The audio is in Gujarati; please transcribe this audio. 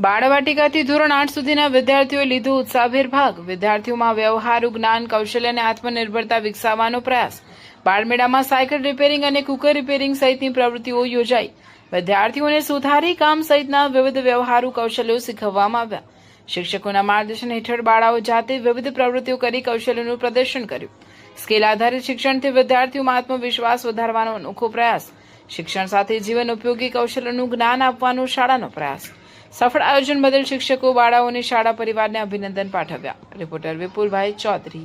બાળવાટિકાથી ધોરણ 8 સુધીના વિદ્યાર્થીઓએ લીધો ઉત્સાહભેર ભાગ। વિદ્યાર્થીઓમાં વ્યવહારુ જ્ઞાન, કૌશલ્ય અને આત્મનિર્ભરતા વિકસાવવાનો પ્રયાસ। બાળમેળામાં સાયકલ રિપેરિંગ અને કુકર રિપેરિંગ સહિતની પ્રવૃત્તિઓ યોજાઈ। વિદ્યાર્થીઓને સુથારી કામ સહિતના વિવિધ વ્યવહારુ કૌશલ્યો શીખવવામાં આવ્યા। શિક્ષકોના માર્ગદર્શન હેઠળ બાળાઓ જાતે વિવિધ પ્રવૃત્તિઓ કરી કૌશલ્યનું પ્રદર્શન કર્યું। સ્કિલ આધારિત શિક્ષણથી વિદ્યાર્થીઓમાં આત્મવિશ્વાસ વધારવાનો અનોખો પ્રયાસ। શિક્ષણ સાથે જીવન ઉપયોગી કૌશલ્યનું જ્ઞાન આપવાનો શાળાનો પ્રયાસ। સફળ આયોજન બદલ શિક્ષકો, બાળાઓની શાળા પરિવારને અભિનંદન પાઠવ્યા। રિપોર્ટર વિપુલભાઈ ચૌધરી।